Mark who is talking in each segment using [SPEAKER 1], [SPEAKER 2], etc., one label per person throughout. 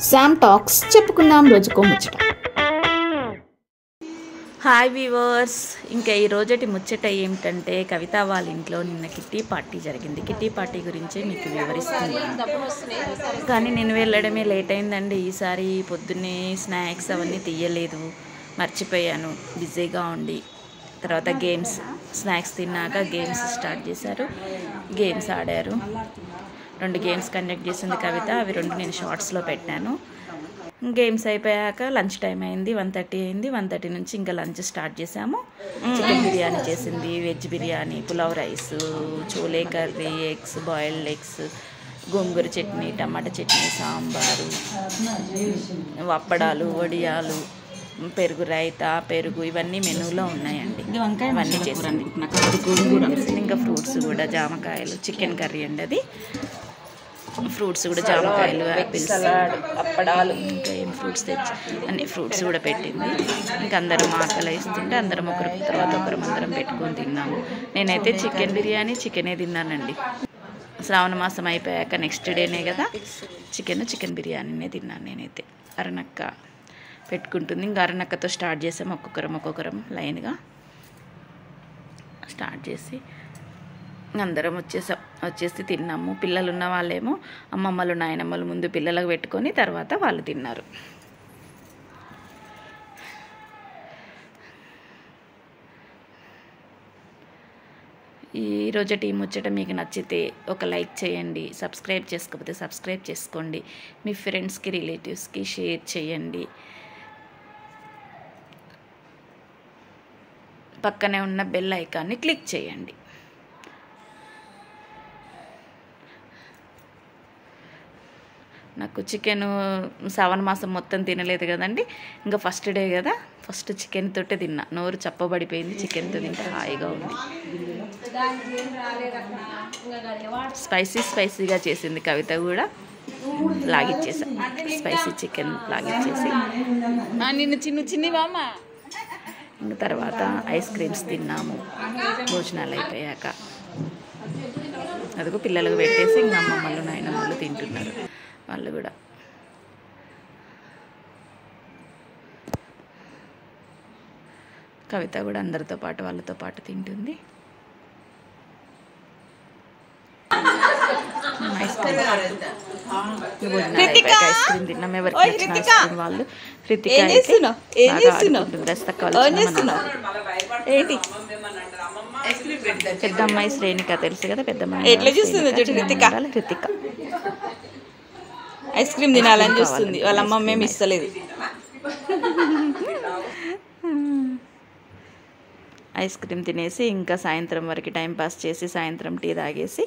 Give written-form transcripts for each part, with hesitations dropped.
[SPEAKER 1] Sam talks చెప్పుకుందాం రోజుకో ముచ్చట.
[SPEAKER 2] హాయ్ వ్యూవర్స్, ఇంకా ఈ రోజటి ముచ్చట ఏమిటంటే కవిత వాళ్ళ ఇంట్లో నిన్న కిట్టి పార్టీ జరిగింది. కిట్టి పార్టీ గురించి మీకు వివరిస్తున్నాను, కానీ నేను వెళ్ళడమే లేట్ అయిందండి. ఈసారి పొద్దున్నే స్నాక్స్ అవన్నీ తీయలేదు, మర్చిపోయాను బిజీగా ఉండి. తర్వాత గేమ్స్, స్నాక్స్ తిన్నాక గేమ్స్ స్టార్ట్ చేశారు, గేమ్స్ ఆడారు. 2 గేమ్స్ కండక్ట్ చేసింది కవిత, అవి 2 నేను షార్ట్స్లో పెట్టాను. గేమ్స్ అయిపోయాక లంచ్ టైం అయింది, 1:30 అయింది. 1:30 నుంచి ఇంకా లంచ్ స్టార్ట్ చేసాము. చికెన్ బిర్యానీ చేసింది, veg biryani, pulao rice, chole curry, eggs, boiled eggs, గోంగూర చట్నీ, టమాటా చట్నీ, సాంబారు, వప్పడాలు, వడియాలు, పెరుగు రైతా, పెరుగు, ఇవన్నీ మెనూలో ఉన్నాయండి. ఇవన్నీ చేసింది. ఇంకా ఫ్రూట్స్ కూడా, జామకాయలు, చికెన్ కర్రీ అండి అది. ఫ్రూట్స్ కూడా జామకాయలు, యాపిల్స్, అప్పడాలు, ఇంకా ఏం ఫ్రూట్స్ తెచ్చి అన్ని ఫ్రూట్స్ కూడా పెట్టింది. ఇంకా అందరం ఆకలి వేస్తుంటే అందరం ఒకరి తర్వాత ఒకరం అందరం పెట్టుకొని తిన్నాము. నేనైతే చికెన్ బిర్యానీ చికెనే తిన్నానండి. శ్రావణ మాసం అయిపోయాక నెక్స్ట్ డేనే కదా చికెన్ బిర్యానీనే తిన్నాను నేనైతే. అరణక్క పెట్టుకుంటుంది, ఇంకా అరణక్కతో స్టార్ట్ చేసాము. ఒక్కొక్కరం లైన్గా స్టార్ట్ చేసి అందరం వచ్చేసి తిన్నాము. పిల్లలు ఉన్న వాళ్ళేమో అమ్మమ్మలు నాయనమ్మలు ముందు పిల్లలకు పెట్టుకొని తర్వాత వాళ్ళు తిన్నారు. ఈ రోజటి ముచ్చట మీకు నచ్చితే ఒక లైక్ చేయండి, సబ్స్క్రైబ్ చేసుకోకపోతే సబ్స్క్రైబ్ చేసుకోండి, మీ ఫ్రెండ్స్కి రిలేటివ్స్కి షేర్ చేయండి. పక్కనే ఉన్న బెల్ ఐకాన్ని క్లిక్ చేయండి. నాకు చికెన్ శ్రావణ మాసం మొత్తం తినలేదు కదండి, ఇంకా ఫస్ట్ డే కదా, ఫస్ట్ చికెన్ తోటే తిన్నా. నోరు చప్పబడిపోయింది, చికెన్తో తింటే హాయిగా ఉంది. స్పైసీగా చేసింది కవిత కూడా, లాగిచ్చేసా. స్పైసీ చికెన్ లాగిచ్చేసి ఇంకా తర్వాత ఐస్ క్రీమ్స్ తిన్నాము భోజనాలు అయిపోయాక. అదిగో పిల్లలకు పెట్టేసి ఇంకా అమ్మమ్మలు నాయనమ్మలు తింటున్నారు వాళ్ళు కూడా. కవిత కూడా అందరితో పాటు వాళ్ళతో పాటు తింటుంది. ఐస్ క్రీమ్ ఐస్ క్రీమ్ తిన్నాం. ఎవరికి నచ్చిన ఐస్ క్రీమ్ వాళ్ళు. హృతిక పెద్ద అమ్మాయి శ్రేణిక తెలుసు కదా, పెద్ద అమ్మాయి హృతిక
[SPEAKER 3] ఐస్ క్రీమ్ తినాలని చూస్తుంది, వాళ్ళ అమ్మ మేము ఇస్తలేదు.
[SPEAKER 2] ఐస్ క్రీమ్ తినేసి ఇంకా సాయంత్రం వరకు టైం పాస్ చేసి సాయంత్రం టీ తాగేసి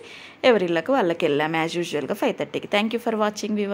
[SPEAKER 2] ఎవరిళ్ళకు వాళ్ళకి వెళ్ళాము యాజ్ యూజువల్గా 5:30కి. Thank you for watching.